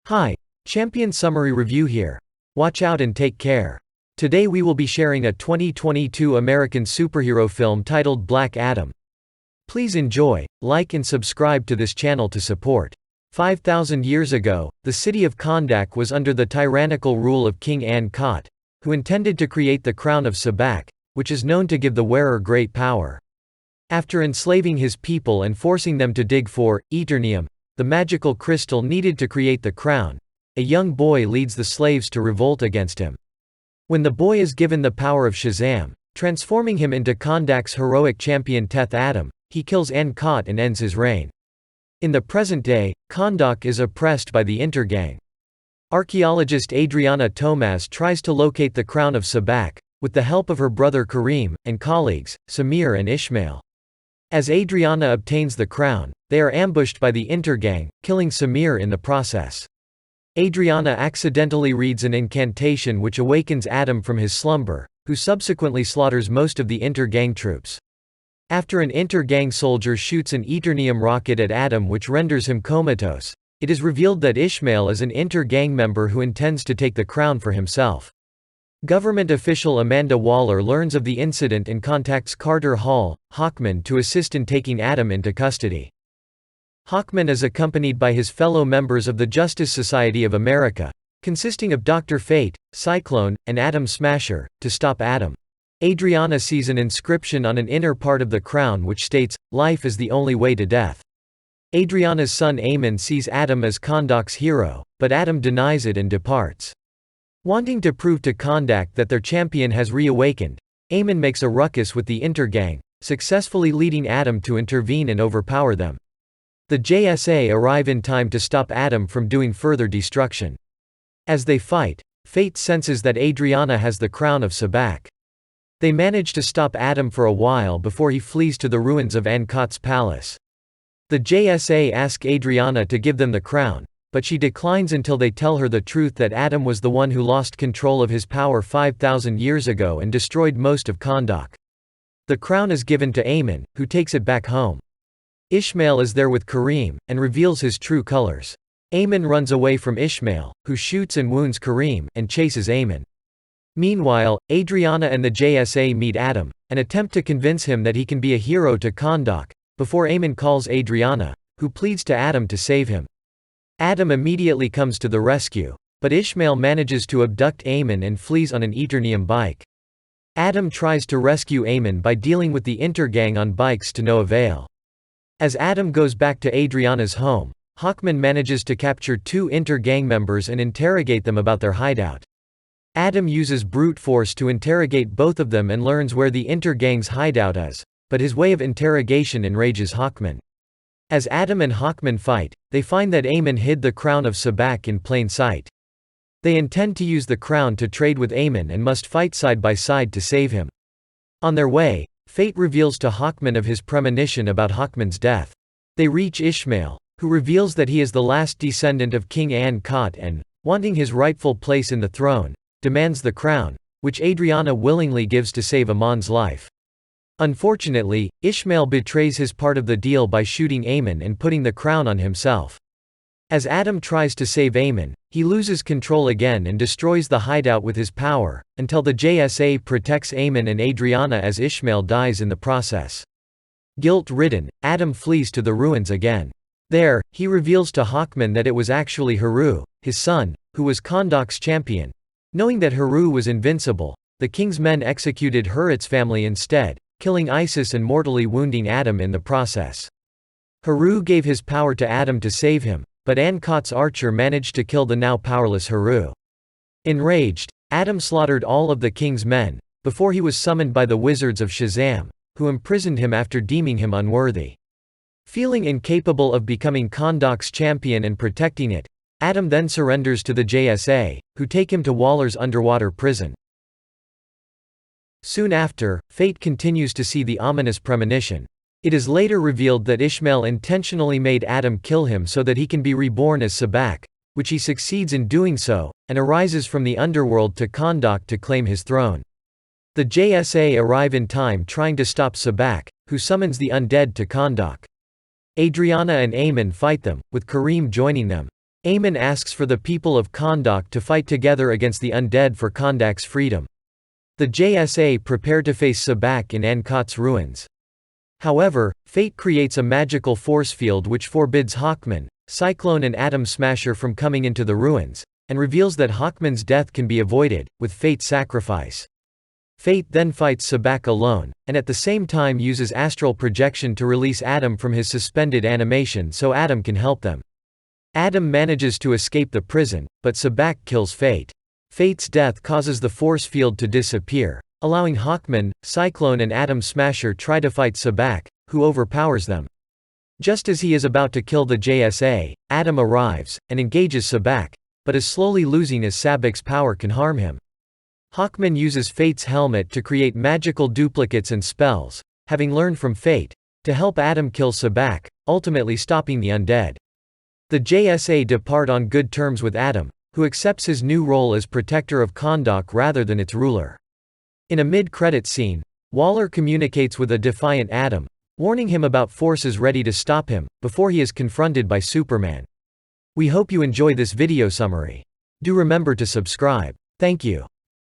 Hi, Champion Summary Review here. Watch out and take care. Today we will be sharing a 2022 American superhero film titled Black Adam. Please enjoy, like and subscribe to this channel to support. 5,000 years ago, the city of Kahndaq was under the tyrannical rule of King An-Kot, who intended to create the crown of Sabak, which is known to give the wearer great power. After enslaving his people and forcing them to dig for Eternium, the magical crystal needed to create the crown, a young boy leads the slaves to revolt against him. When the boy is given the power of Shazam, transforming him into Kahndaq's heroic champion Teth Adam, he kills An-Kot and ends his reign. In the present day, Kahndaq is oppressed by the Intergang. Archaeologist Adriana Tomaz tries to locate the crown of Sabak, with the help of her brother Kareem, and colleagues, Samir and Ishmael. As Adriana obtains the crown, they are ambushed by the Intergang, killing Samir in the process. Adriana accidentally reads an incantation which awakens Adam from his slumber, who subsequently slaughters most of the Intergang troops. After an Intergang soldier shoots an Eternium rocket at Adam which renders him comatose, it is revealed that Ishmael is an Intergang member who intends to take the crown for himself. Government official Amanda Waller learns of the incident and contacts Carter Hall, Hawkman, to assist in taking Adam into custody. Hawkman is accompanied by his fellow members of the Justice Society of America, consisting of Dr. Fate, Cyclone, and Atom Smasher, to stop Adam. Adriana sees an inscription on an inner part of the crown which states, "Life is the only way to death." Adriana's son Eamon sees Adam as Kahndaq's hero, but Adam denies it and departs. Wanting to prove to Kahndaq that their champion has reawakened, Eamon makes a ruckus with the Intergang, successfully leading Adam to intervene and overpower them. The JSA arrive in time to stop Adam from doing further destruction. As they fight, Fate senses that Adriana has the crown of Sabak. They manage to stop Adam for a while before he flees to the ruins of An-Kot's palace. The JSA ask Adriana to give them the crown, but she declines until they tell her the truth that Adam was the one who lost control of his power 5,000 years ago and destroyed most of Kahndaq. The crown is given to Eamon, who takes it back home. Ishmael is there with Kareem, and reveals his true colors. Eamon runs away from Ishmael, who shoots and wounds Kareem, and chases Eamon. Meanwhile, Adriana and the JSA meet Adam, and attempt to convince him that he can be a hero to Kahndaq, before Eamon calls Adriana, who pleads to Adam to save him. Adam immediately comes to the rescue, but Ishmael manages to abduct Eamon and flees on an Eternium bike. Adam tries to rescue Eamon by dealing with the Intergang on bikes to no avail. As Adam goes back to Adriana's home, Hawkman manages to capture two Intergang members and interrogate them about their hideout. Adam uses brute force to interrogate both of them and learns where the Intergang's hideout is, but his way of interrogation enrages Hawkman. As Adam and Hawkman fight, they find that Eamon hid the crown of Sabak in plain sight. They intend to use the crown to trade with Eamon and must fight side by side to save him. On their way, Fate reveals to Hawkman of his premonition about Hawkman's death. They reach Ishmael, who reveals that he is the last descendant of King An-Kot and, wanting his rightful place in the throne, demands the crown, which Adriana willingly gives to save Amon's life. Unfortunately, Ishmael betrays his part of the deal by shooting Eamon and putting the crown on himself. As Adam tries to save Eamon, he loses control again and destroys the hideout with his power, until the JSA protects Eamon and Adriana as Ishmael dies in the process. Guilt-ridden, Adam flees to the ruins again. There, he reveals to Hawkman that it was actually Haru, his son, who was Kahndaq's champion. Knowing that Haru was invincible, the king's men executed Hurrit's family instead, killing Isis and mortally wounding Adam in the process. Haru gave his power to Adam to save him, but An-Kot's archer managed to kill the now powerless Haru. Enraged, Adam slaughtered all of the king's men, before he was summoned by the wizards of Shazam, who imprisoned him after deeming him unworthy. Feeling incapable of becoming Kahndaq's champion and protecting it, Adam then surrenders to the JSA, who take him to Waller's underwater prison. Soon after, Fate continues to see the ominous premonition. It is later revealed that Ishmael intentionally made Adam kill him so that he can be reborn as Sabak, which he succeeds in doing so, and arises from the underworld to Kahndaq to claim his throne. The JSA arrive in time trying to stop Sabak, who summons the undead to Kahndaq. Adriana and Eamon fight them, with Kareem joining them. Eamon asks for the people of Kahndaq to fight together against the undead for Kahndaq's freedom. The JSA prepare to face Sabak in Angkat's ruins. However, fate creates a magical force field which forbids Hawkman, Cyclone and Atom Smasher from coming into the ruins, and reveals that Hawkman's death can be avoided, with Fate's sacrifice. Fate then fights Sabak alone, and at the same time uses astral projection to release Atom from his suspended animation so Atom can help them. Atom manages to escape the prison, but Sabak kills Fate. Fate's death causes the force field to disappear, allowing Hawkman, Cyclone and Atom Smasher try to fight Sabak, who overpowers them. Just as he is about to kill the JSA, Atom arrives, and engages Sabak, but is slowly losing as Sabak's power can harm him. Hawkman uses Fate's helmet to create magical duplicates and spells, having learned from Fate, to help Atom kill Sabak, ultimately stopping the undead. The JSA depart on good terms with Atom, who accepts his new role as protector of Kahndaq rather than its ruler. In a mid-credits scene, Waller communicates with a defiant Atom, warning him about forces ready to stop him, before he is confronted by Superman. We hope you enjoy this video summary. Do remember to subscribe. Thank you.